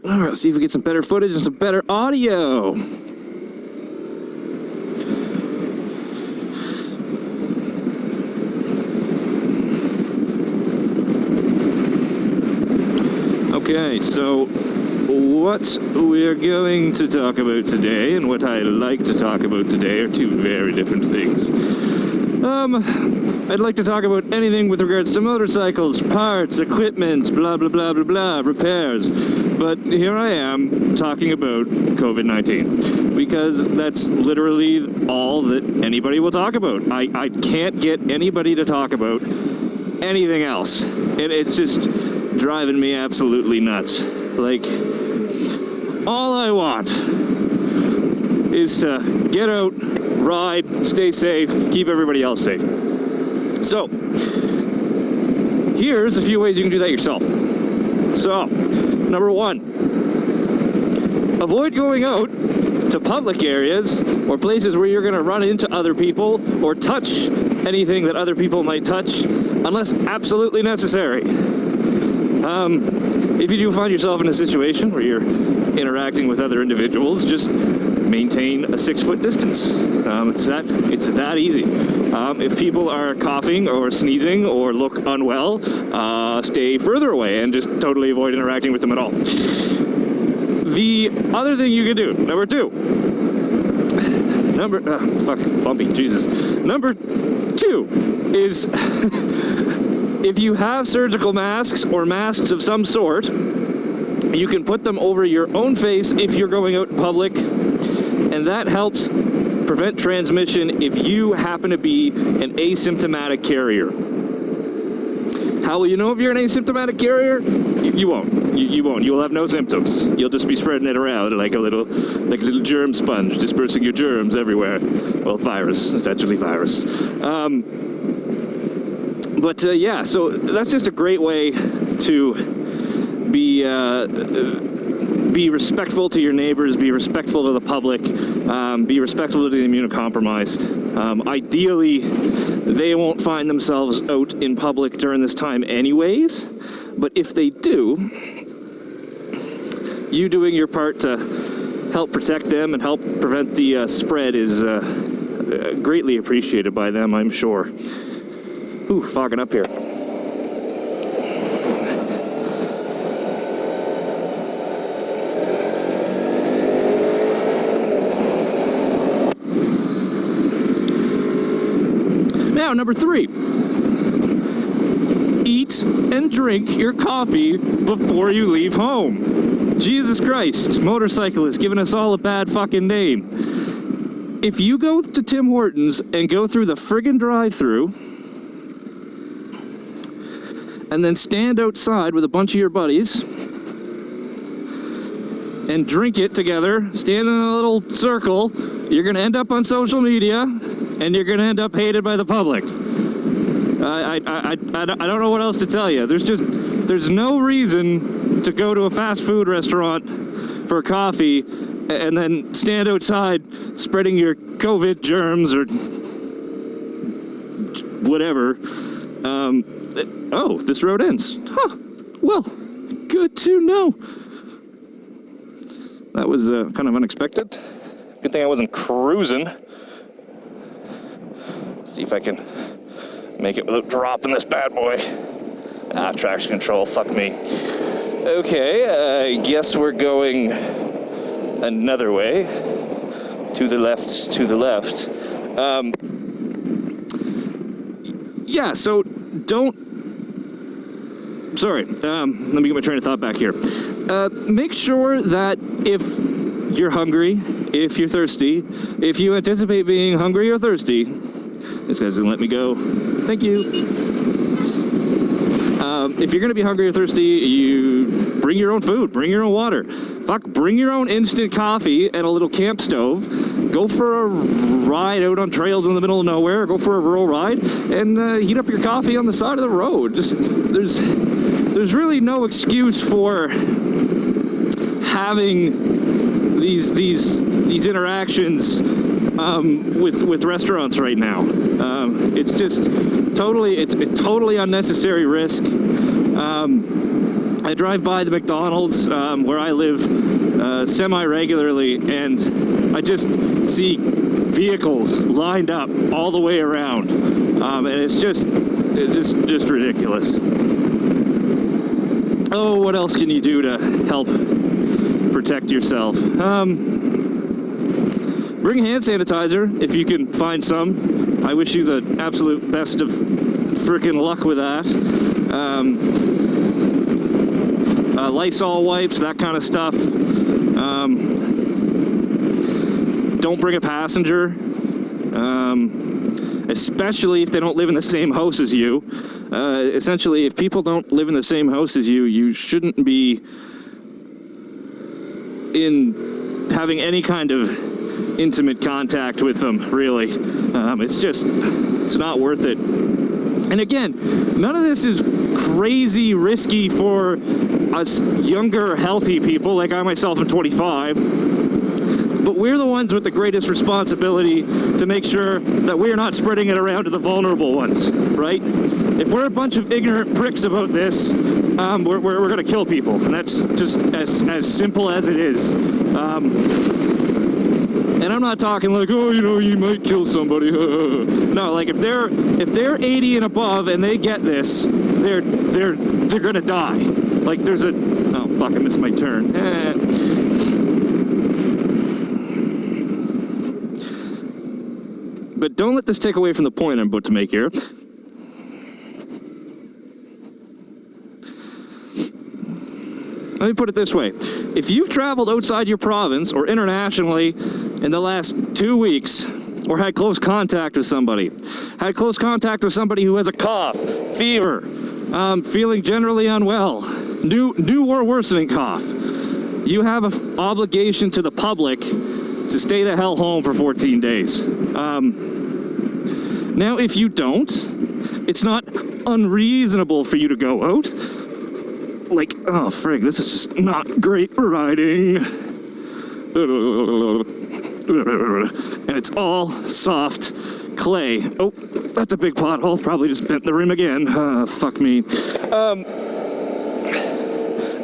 All right, let's see if we get some better footage and some better audio. Okay, so what we're going to talk about today and what I like to talk about today are two very different things. I'd like to talk about anything with regards to motorcycles, parts, equipment, blah, blah, blah, blah, blah, repairs. But here I am talking about COVID-19 because that's literally all that anybody will talk about. I can't get anybody to talk about anything else. It's just driving me absolutely nuts. Like, all I want is to get out, ride, stay safe, keep everybody else safe. So, here's a few ways you can do that yourself. So, number one, avoid going out to public areas or places where you're going to run into other people or touch anything that other people might touch unless absolutely necessary. If you do find yourself in a situation where you're interacting with other individuals, just maintain a 6-foot distance. It's that easy. If people are coughing or sneezing or look unwell, stay further away and just totally avoid interacting with them at all. The other thing you can do, number two, number two is if you have surgical masks or masks of some sort, you can put them over your own face if you're going out in public, and that helps prevent transmission if you happen to be an asymptomatic carrier. How will you know if you're an asymptomatic carrier? You won't. You won't. You'll have no symptoms. You'll just be spreading it around like a little germ sponge, dispersing your germs everywhere. Well, virus. It's actually virus. Yeah, so that's just a great way to be respectful to your neighbors, be respectful to the public, be respectful to the immunocompromised. Ideally, they won't find themselves out in public during this time anyways, but if they do, you doing your part to help protect them and help prevent the spread is greatly appreciated by them, I'm sure. Ooh, fogging up here. Now, number three, eat and drink your coffee before you leave home. Jesus Christ, motorcyclists giving us all a bad fucking name. If you go to Tim Hortons and go through the friggin' drive-thru and then stand outside with a bunch of your buddies and drink it together, stand in a little circle, you're going to end up on social media and you're going to end up hated by the public. I don't know what else to tell you. There's no reason to go to a fast food restaurant for coffee and then stand outside spreading your COVID germs or whatever. Oh, this road ends. Huh. Well, good to know. That was kind of unexpected. Good thing I wasn't cruising. See if I can make it without dropping this bad boy. Traction control, fuck me. Okay, I guess we're going another way. To the left, to the left. Yeah, so don't... Sorry, let me get my train of thought back here. Make sure that if you're hungry, if you're thirsty, if you anticipate being hungry or thirsty, this guy's gonna let me go. Thank you. If you're gonna be hungry or thirsty, you bring your own food, bring your own water. Fuck, bring your own instant coffee and a little camp stove. Go for a ride out on trails in the middle of nowhere. Go for a rural ride and heat up your coffee on the side of the road. Just there's really no excuse for having these interactions with restaurants right now. It's just totally unnecessary risk. I drive by the McDonald's where I live semi-regularly, and I just see vehicles lined up all the way around, and it's just ridiculous. Oh, what else can you do to help protect yourself? Bring hand sanitizer if you can find some. I wish you the absolute best of frickin' luck with that. Lysol wipes, that kind of stuff. Don't bring a passenger, especially if they don't live in the same house as you. Essentially, if people don't live in the same house as you, you shouldn't be having any kind of intimate contact with them, really. It's not worth it. And again, none of this is crazy risky for us younger, healthy people, like I myself am 25, but we're the ones with the greatest responsibility to make sure that we're not spreading it around to the vulnerable ones, right? If we're a bunch of ignorant pricks about this, we're going to kill people, and that's just as simple as it is. And I'm not talking like, oh, you might kill somebody. No, like if they're 80 and above and they get this, they're gonna die. Like there's oh fuck, I missed my turn. But don't let this take away from the point I'm about to make here. Let me put it this way. If you've traveled outside your province or internationally in the last 2 weeks, or had close contact with somebody who has a cough, fever, feeling generally unwell, new or worsening cough, you have an obligation to the public to stay the hell home for 14 days. Now, if you don't, it's not unreasonable for you to go out. Like, oh frig, this is just not great riding. And it's all soft clay. Oh, that's a big pothole. Probably just bent the rim again. Fuck me. But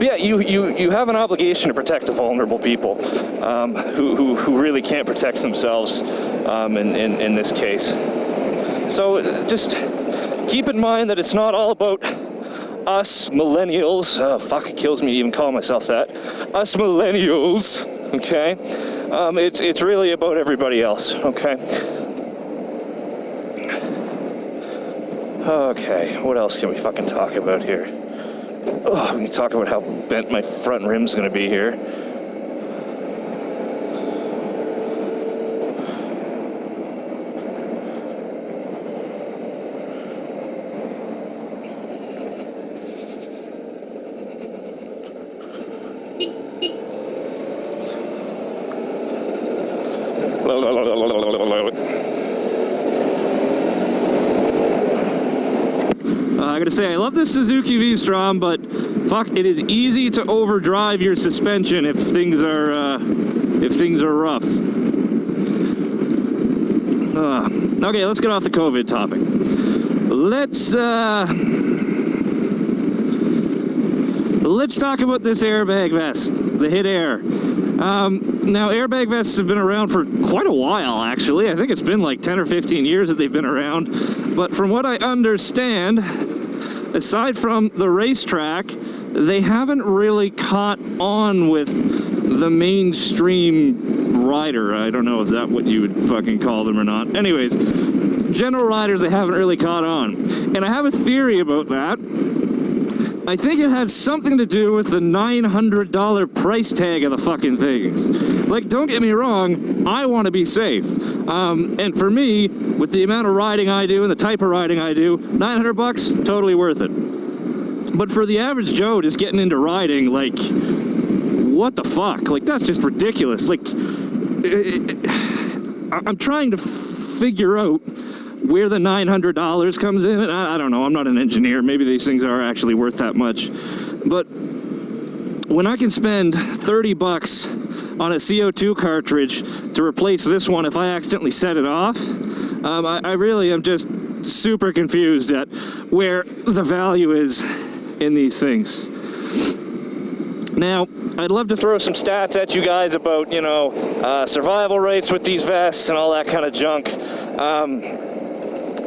yeah, you have an obligation to protect the vulnerable people who really can't protect themselves in this case. So just keep in mind that it's not all about us millennials. Fuck, it kills me to even call myself that. Us millennials, okay? It's really about everybody else, okay? Okay, what else can we fucking talk about here? Oh, we can talk about how bent my front rim's gonna be here. I gotta say, I love this Suzuki V-Strom, but fuck, it is easy to overdrive your suspension if things are rough. Okay, let's get off the COVID topic. Let's talk about this airbag vest, the Hit Air. Now, airbag vests have been around for quite a while, actually. I think it's been like 10 or 15 years that they've been around. But from what I understand, aside from the racetrack, they haven't really caught on with the mainstream rider. I don't know if that's what you would fucking call them or not. Anyways, general riders, they haven't really caught on. And I have a theory about that. I think it has something to do with the $900 price tag of the fucking things. Like, don't get me wrong, I want to be safe. And for me, with the amount of riding I do and the type of riding I do, $900, totally worth it. But for the average Joe just getting into riding, like, what the fuck? Like, that's just ridiculous. Like, I'm trying to figure out where the $900 comes in. And I don't know, I'm not an engineer. Maybe these things are actually worth that much. But when I can spend $30 on a CO2 cartridge to replace this one if I accidentally set it off, I really am just super confused at where the value is in these things. Now, I'd love to throw some stats at you guys about, you know, survival rates with these vests and all that kind of junk.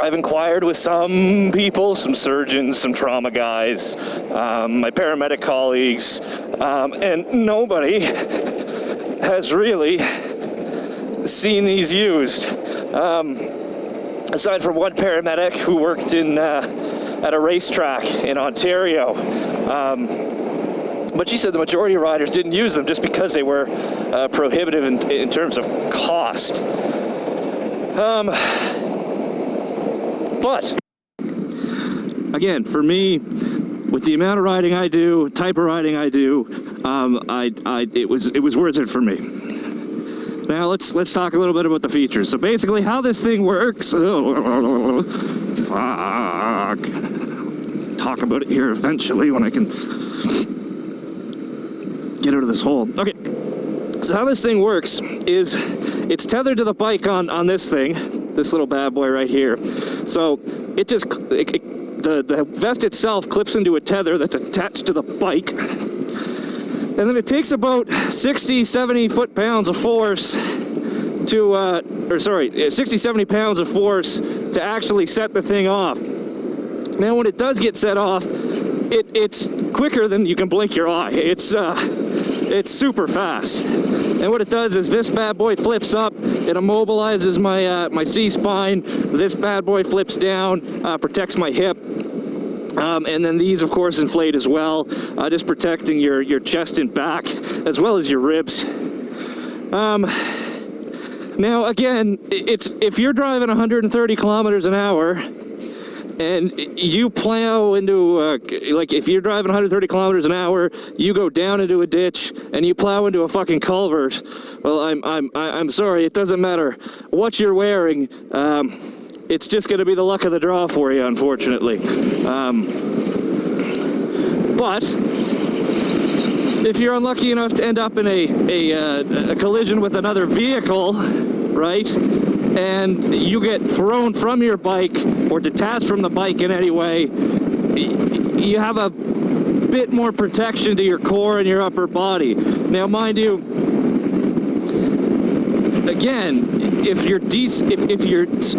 I've inquired with some people, some surgeons, some trauma guys, my paramedic colleagues, and nobody has really seen these used. Aside from one paramedic who worked at a racetrack in Ontario. But she said the majority of riders didn't use them just because they were prohibitive in terms of cost. But again, for me, with the amount of riding I do, type of riding I do, it was worth it for me. Now let's talk a little bit about the features. So basically, how this thing works. Fuck. Talk about it here eventually when I can get out of this hole. Okay. So how this thing works is it's tethered to the bike on this thing, this little bad boy right here. So it just the vest itself clips into a tether that's attached to the bike. And then it takes about 60, 70 foot-pounds of force to, 60, 70 pounds of force to actually set the thing off. Now, when it does get set off, it's quicker than you can blink your eye. It's super fast. And what it does is this bad boy flips up, it immobilizes my C-spine, this bad boy flips down, protects my hip. And then these, of course, inflate as well, just protecting your chest and back, as well as your ribs. Now, again, if you're driving 130 kilometers an hour, and you plow into, like, if you're driving 130 kilometers an hour, you go down into a ditch, and you plow into a fucking culvert, well, I'm sorry, it doesn't matter what you're wearing, it's just going to be the luck of the draw for you, unfortunately. But if you're unlucky enough to end up in a collision with another vehicle, right, and you get thrown from your bike or detached from the bike in any way, you have a bit more protection to your core and your upper body. Now, mind you, again, if you're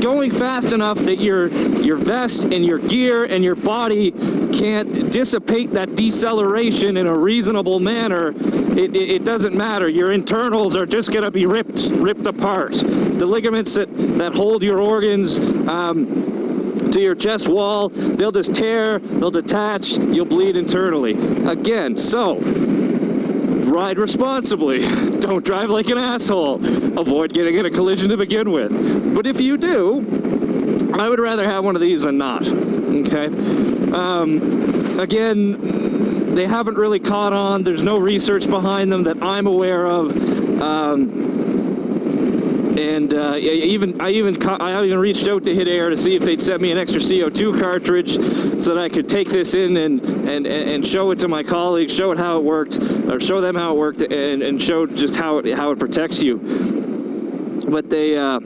going fast enough that your vest and your gear and your body can't dissipate that deceleration in a reasonable manner, it doesn't matter. Your internals are just going to be ripped apart. The ligaments that hold your organs to your chest wall, they'll just tear, they'll detach, you'll bleed internally. Again, so ride responsibly. Don't drive like an asshole. Avoid getting in a collision to begin with. But if you do, I would rather have one of these than not. Okay? Again, they haven't really caught on. There's no research behind them that I'm aware of. I even reached out to Hit Air to see if they'd send me an extra CO2 cartridge so that I could take this in and show it to my colleagues, show them how it worked, and show just how it protects you. But they, I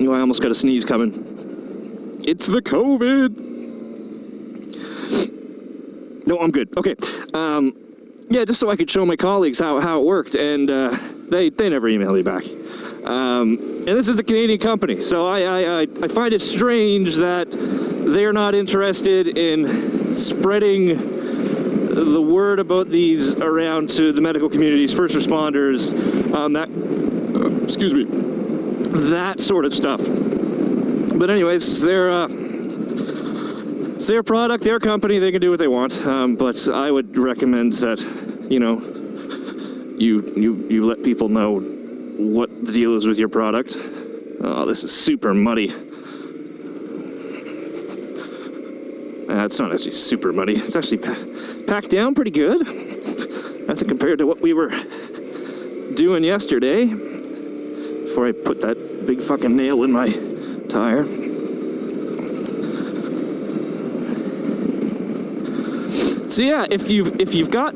almost got a sneeze coming. It's the COVID. No, I'm good. Okay. Yeah, just so I could show my colleagues how it worked, and they never emailed me back. And this is a Canadian company, so I find it strange that they're not interested in spreading the word about these around to the medical communities, first responders, that sort of stuff. But anyways, it's their product, their company, they can do what they want. But I would recommend that, you let people know what the deal is with your product. Oh, this is super muddy. It's not actually super muddy. It's actually packed down pretty good. I think compared to what we were doing yesterday, before I put that big fucking nail in my tire. So yeah, if you've got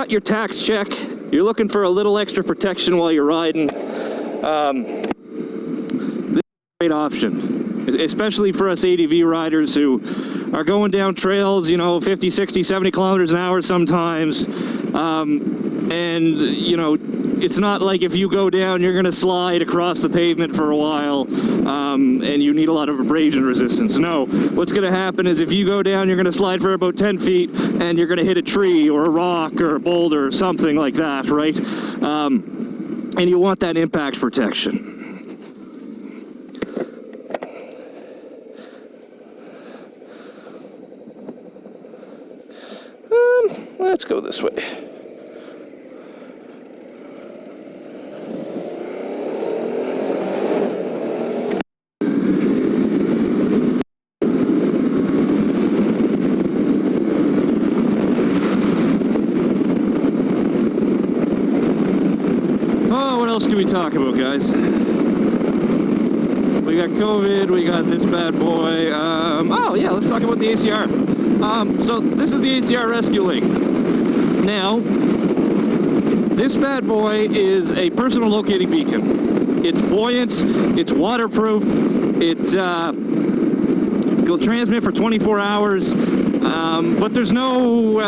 your tax check, you're looking for a little extra protection while you're riding, this is a great option. especially for us ADV riders who are going down trails, 50, 60, 70 kilometers an hour sometimes. And, it's not like if you go down, you're going to slide across the pavement for a while, and you need a lot of abrasion resistance. No, what's going to happen is if you go down, you're going to slide for about 10 feet, and you're going to hit a tree or a rock or a boulder or something like that, right? And you want that impact protection. Let's go this way. Oh, what else can we talk about, guys? We got COVID, we got this bad boy. Oh yeah, let's talk about the ACR. So this is the ACR ResQ link. Now, this bad boy is a personal locating beacon. It's buoyant, it's waterproof, it'll transmit for 24 hours, but there's no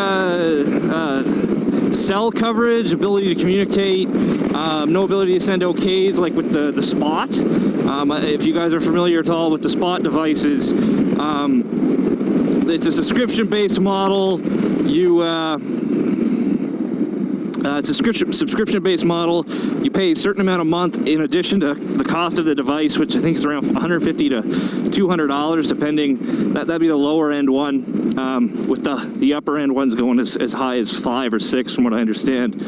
cell coverage, ability to communicate, no ability to send OKs like with the Spot. If you guys are familiar at all with the Spot devices, it's a subscription-based model. It's a subscription-based model. You pay a certain amount a month in addition to the cost of the device, which I think is around $150 to $200, depending. That'd be the lower end one, with the upper end ones going as high as 5 or 6, from what I understand.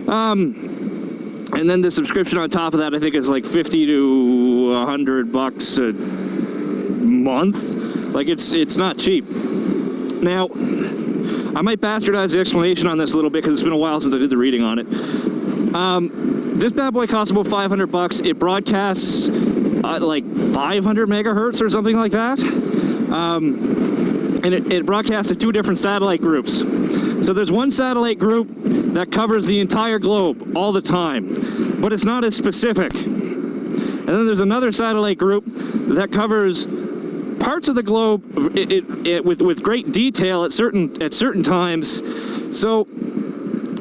And then the subscription on top of that, I think, is like $50 to $100 a month. Like it's not cheap. Now, I might bastardize the explanation on this a little bit because it's been a while since I did the reading on it. This bad boy costs about $500. It broadcasts like 500 megahertz or something like that. And it broadcasts to 2 different satellite groups. So there's one satellite group that covers the entire globe all the time, but it's not as specific. And then there's another satellite group that covers parts of the globe with great detail at certain times. So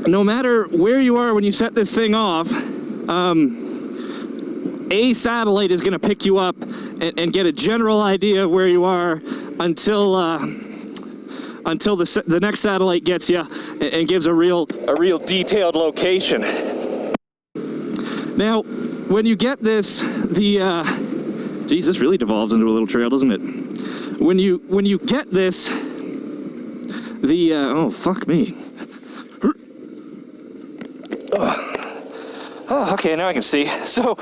no matter where you are when you set this thing off, a satellite is going to pick you up and get a general idea of where you are until the next satellite gets you and gives a real detailed location. Now, when you get this, geez, this really devolves into a little trail, doesn't it? When you get this, oh, fuck me. Oh, okay, now I can see. So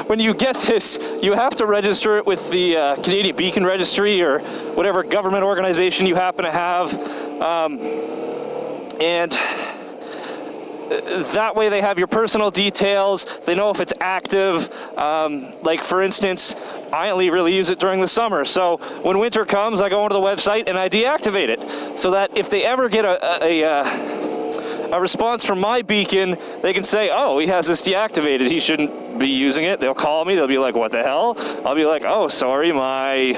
when you get this, you have to register it with the Canadian Beacon Registry or whatever government organization you happen to have. And that way they have your personal details. They know if it's active. Like, for instance, I only really use it during the summer. So when winter comes, I go onto the website and I deactivate it. So that if they ever get a response from my beacon, they can say, oh, he has this deactivated, he shouldn't be using it. They'll call me, they'll be like, what the hell? I'll be like, oh, sorry, my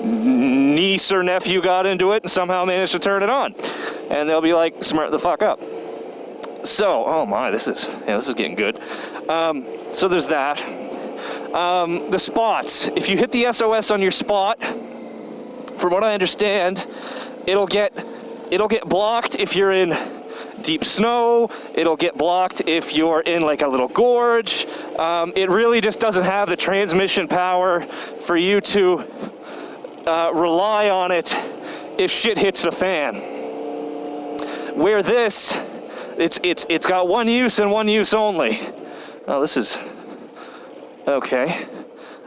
niece or nephew got into it and somehow managed to turn it on. And they'll be like, smart the fuck up. So, oh my, this is getting good. So there's that. The spots, if you hit the SOS on your spot, from what I understand, it'll get blocked if you're in deep snow. It'll get blocked if you're in like a little gorge. It really just doesn't have the transmission power for you to rely on it if shit hits the fan. Where this, it's got one use and one use only. Oh, this is okay.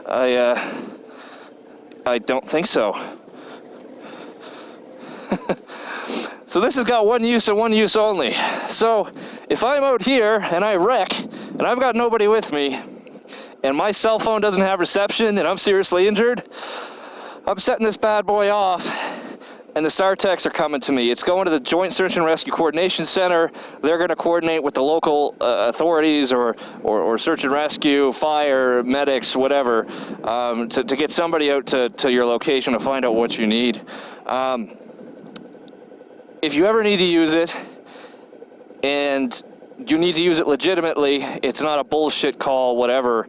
I don't think so. So this has got one use and one use only. So if I'm out here and I wreck and I've got nobody with me and my cell phone doesn't have reception and I'm seriously injured, I'm setting this bad boy off and the SAR techs are coming to me. It's going to the Joint Search and Rescue Coordination Center. They're going to coordinate with the local authorities or search and rescue, fire, medics, whatever, to get somebody out to your location to find out what you need. If you ever need to use it, and you need to use it legitimately, it's not a bullshit call, whatever.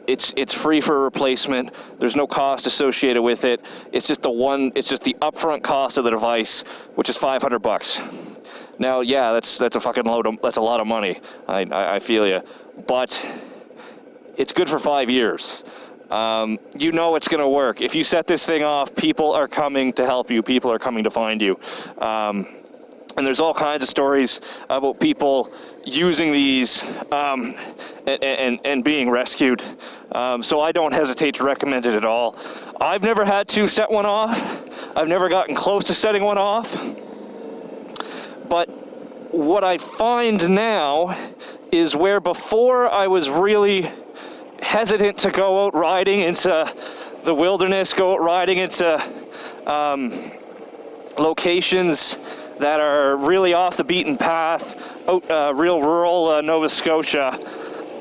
It's free for replacement. There's no cost associated with it. It's just the upfront cost of the device, which is $500. Now, yeah, that's a fucking that's a lot of money. I feel you, but it's good for 5 years. You know it's going to work. If you set this thing off, people are coming to help you. People are coming to find you. And there's all kinds of stories about people using these and being rescued. So I don't hesitate to recommend it at all. I've never had to set one off. I've never gotten close to setting one off. But what I find now is where before I was really hesitant to go out riding into the wilderness, go out riding into locations that are really off the beaten path, out real rural Nova Scotia.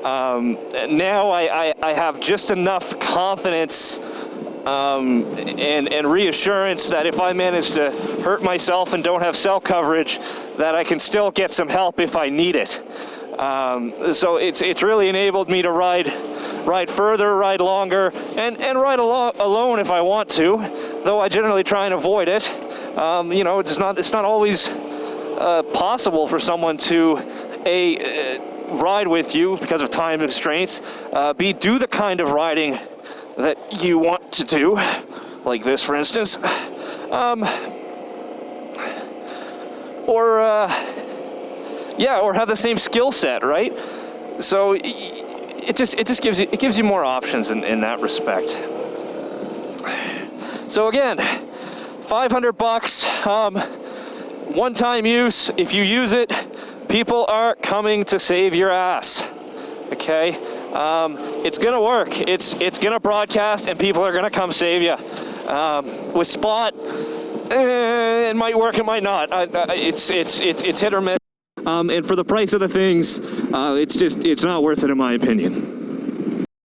Now I have just enough confidence and reassurance that if I manage to hurt myself and don't have cell coverage, that I can still get some help if I need it. So it's really enabled me to ride further, ride longer, and ride alone if I want to, though I generally try and avoid it. You know, it's not always possible for someone to ride with you because of time constraints. B, do the kind of riding that you want to do, like this, for instance, or have the same skill set, right? So it just gives you more options in that respect. So again, $500, one-time use. If you use it, people are coming to save your ass. Okay, it's gonna work. It's gonna broadcast, and people are gonna come save you. With Spot, it might work, it might not. It's hit or miss. And for the price of the things, it's not worth it in my opinion.